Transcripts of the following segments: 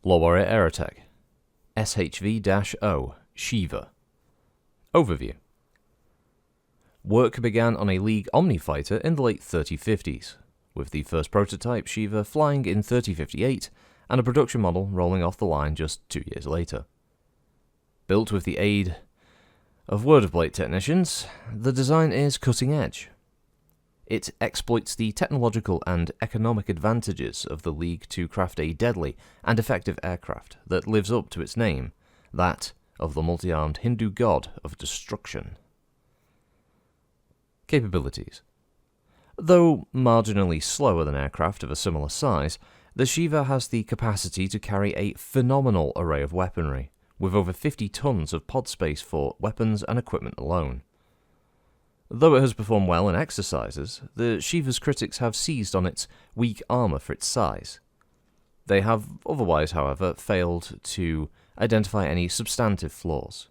LoreWarrior Aerotech, SHV-O, Shiva. Overview. Work began on a League Omni fighter in the late 3050s, with the first prototype Shiva flying in 3058 and a production model rolling off the line just 2 years later. Built with the aid of word-of-blade technicians, the design is cutting edge. It exploits the technological and economic advantages of the League to craft a deadly and effective aircraft that lives up to its name, that of the multi-armed Hindu god of destruction. Capabilities. Though marginally slower than aircraft of a similar size, the Shiva has the capacity to carry a phenomenal array of weaponry, with over 50 tons of pod space for weapons and equipment alone. Though it has performed well in exercises, the Shiva's critics have seized on its weak armour for its size. They have otherwise, however, failed to identify any substantive flaws.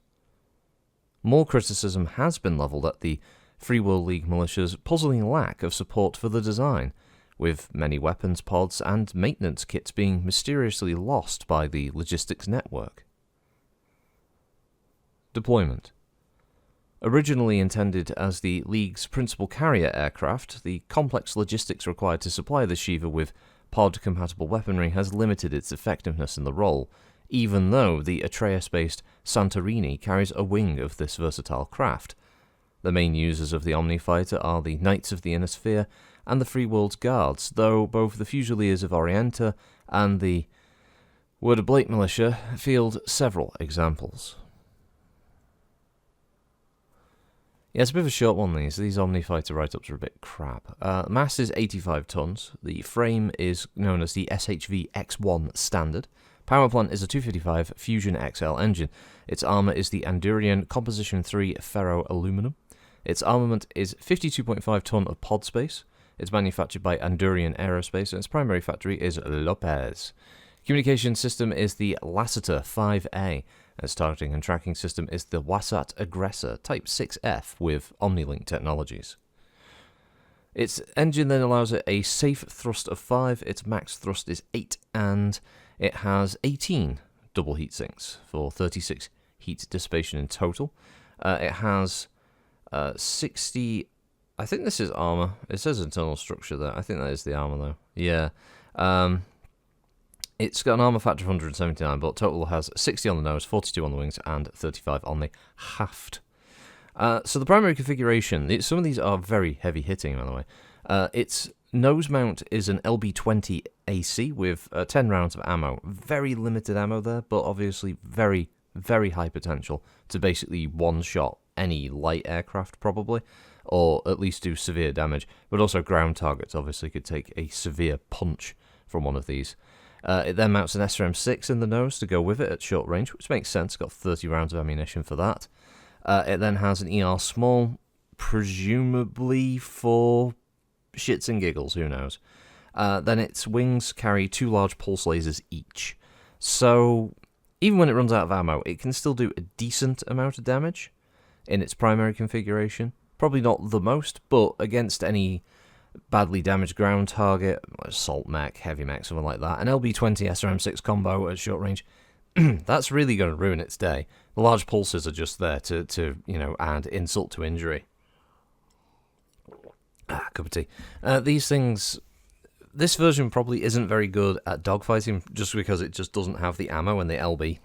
More criticism has been levelled at the Free World League militia's puzzling lack of support for the design, with many weapons pods and maintenance kits being mysteriously lost by the logistics network. Deployment. Originally intended as the League's principal carrier aircraft, the complex logistics required to supply the Shiva with pod-compatible weaponry has limited its effectiveness in the role, even though the Atreus-based Santorini carries a wing of this versatile craft. The main users of the Omni fighter are the Knights of the Inner Sphere and the Free World's Guards, though both the Fusiliers of Orienta and the Word of Blade militia field several examples. Yeah, it's a bit of a short one, these Omni fighter write-ups are a bit crap. Mass is 85 tons, the frame is known as the SHV X1 Standard, power plant is a 255 Fusion XL engine, its armour is the Andurian Composition 3 Ferro Aluminum, its armament is 52.5 ton of pod space, it's manufactured by Andurian Aerospace, and its primary factory is Lopez. Communication system is the Lassiter 5A. Its targeting and tracking system is the Wasat Aggressor Type 6F with OmniLink technologies. Its engine then allows it a safe thrust of 5, its max thrust is 8, and it has 18 double heat sinks for 36 heat dissipation in total. It has 60... I think this is armor. It says internal structure there. I think that is the armor though. Yeah. It's got an armor factor of 179, but total has 60 on the nose, 42 on the wings, and 35 on the haft. So the primary configuration, some of these are very heavy hitting, by the way. Its nose mount is an LB-20 AC with 10 rounds of ammo. Very limited ammo there, but obviously very, very high potential to basically one-shot any light aircraft, probably, or at least do severe damage. But also ground targets obviously could take a severe punch from one of these. It then mounts an SRM-6 in the nose to go with it at short range, which makes sense, got 30 rounds of ammunition for that. It then has an ER small, presumably for shits and giggles, who knows. Then its wings carry 2 large pulse lasers each. So, even when it runs out of ammo, it can still do a decent amount of damage in its primary configuration. Probably not the most, but against any badly damaged ground target, assault mech, heavy mech, something like that, an LB-20 SRM-6 combo at short range, that's really going to ruin its day. The large pulses are just there to add insult to injury. Cup of tea. These things, this version probably isn't very good at dogfighting, just because it just doesn't have the ammo and the LB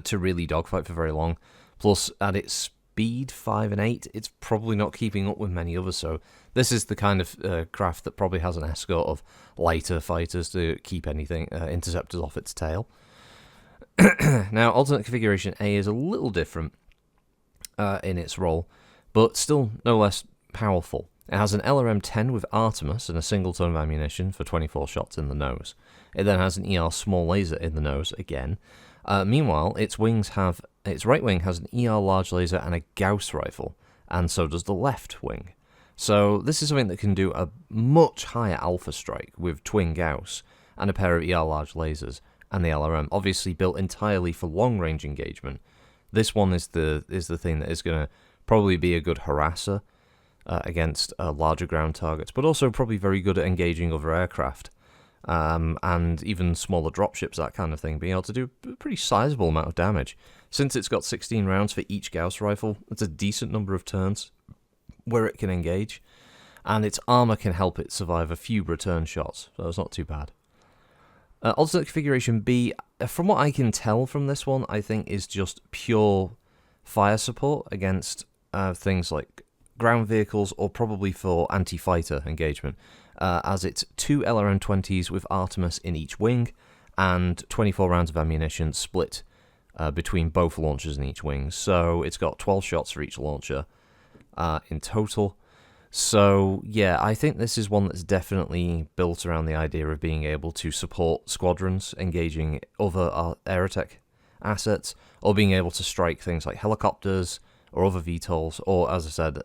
to really dogfight for very long. Plus, at its speed, 5 and 8, it's probably not keeping up with many others, so this is the kind of craft that probably has an escort of lighter fighters to keep anything, interceptors off its tail. Now, alternate configuration A is a little different in its role, but still no less powerful. It has an LRM-10 with Artemis and a single ton of ammunition for 24 shots in the nose. It then has an ER small laser in the nose again. Meanwhile, its right wing has an ER large laser and a Gauss rifle, and so does the left wing. So this is something that can do a much higher alpha strike with twin Gauss and a pair of ER large lasers, and the LRM, obviously built entirely for long-range engagement. This one is the thing that is going to probably be a good harasser against larger ground targets, but also probably very good at engaging other aircraft. and even smaller dropships, that kind of thing, being able to do a pretty sizable amount of damage. Since it's got 16 rounds for each Gauss rifle, it's a decent number of turns where it can engage, and its armor can help it survive a few return shots, so it's not too bad. Alternate configuration B, from what I can tell from this one, I think is just pure fire support against things like ground vehicles, or probably for anti-fighter engagement, as it's 2 LRM-20s with Artemis in each wing, and 24 rounds of ammunition split between both launchers in each wing. So it's got 12 shots for each launcher in total. So yeah, I think this is one that's definitely built around the idea of being able to support squadrons engaging other Aerotech assets, or being able to strike things like helicopters or other VTOLs, or, as I said,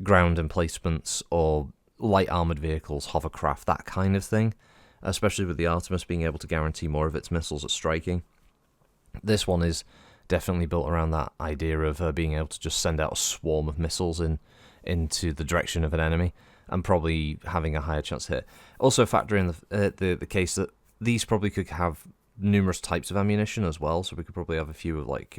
ground emplacements or light armored vehicles, hovercraft, that kind of thing, especially with the Artemis being able to guarantee more of its missiles at striking. This one is definitely built around that idea of being able to just send out a swarm of missiles into the direction of an enemy, and probably having a higher chance to hit. Also factor in the case that these probably could have numerous types of ammunition as well, so we could probably have a few of like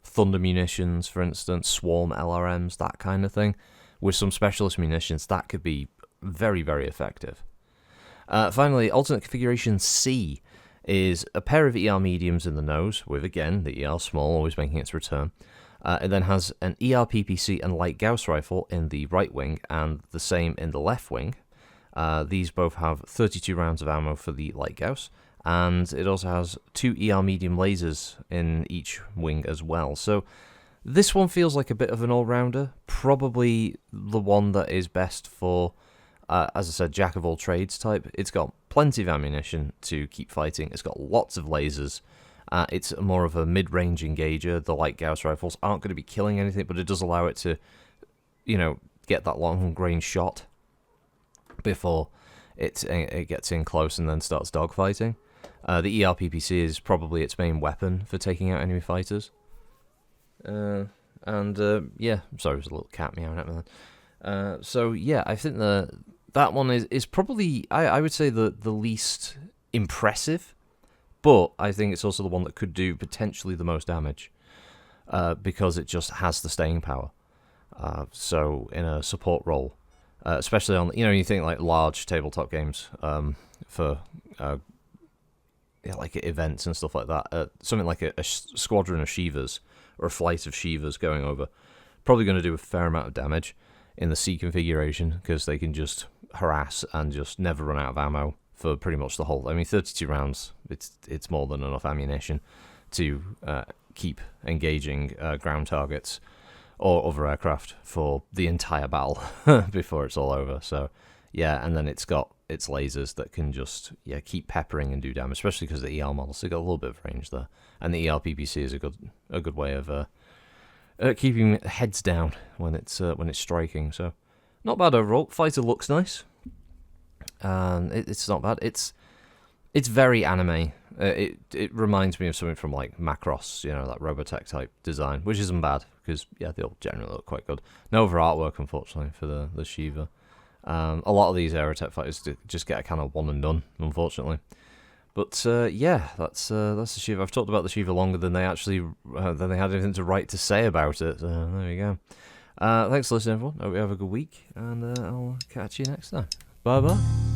Thunder munitions, for instance, Swarm LRMs, that kind of thing. With some specialist munitions, that could be very, very effective. Finally, alternate configuration C is a pair of ER mediums in the nose, with, again, the ER small always making its return. It then has an ER PPC and light Gauss rifle in the right wing, and the same in the left wing. These both have 32 rounds of ammo for the light Gauss, and it also has 2 ER medium lasers in each wing as well. So this one feels like a bit of an all-rounder, probably the one that is best for, as I said, jack-of-all-trades type. It's got plenty of ammunition to keep fighting, it's got lots of lasers, it's more of a mid-range engager. The light Gauss rifles aren't going to be killing anything, but it does allow it to, get that long-range shot before it gets in close and then starts dogfighting. The ER PPC is probably its main weapon for taking out enemy fighters. Yeah, sorry, there's a little cat meowing at me then. So yeah, I think that one is probably, I would say, the least impressive, but I think it's also the one that could do potentially the most damage, because it just has the staying power. So in a support role, especially on, you think like large tabletop games, for like events and stuff like that, something like a squadron of Shivas or a flight of Shivas going over, probably going to do a fair amount of damage in the C configuration, because they can just harass and just never run out of ammo for pretty much the whole. 32 rounds, it's more than enough ammunition to keep engaging ground targets or other aircraft for the entire battle before it's all over. So yeah, and then it's got its lasers that can just keep peppering and do damage, especially because the ER models, they got a little bit of range there, and the ER PPC is a good way of keeping heads down when it's striking. So not bad overall. Fighter looks nice. It's not bad. It's very anime. It reminds me of something from like Macross, that Robotech type design, which isn't bad, because they all generally look quite good. No other artwork, unfortunately, for the Shiva. A lot of these Aerotech fighters just get a kind of one and done, unfortunately. But yeah, that's the Shiva. I've talked about the Shiva longer than they actually than they had anything to write to say about it. So there we go. Thanks for listening, everyone. Hope you have a good week, and I'll catch you next time. Bye bye.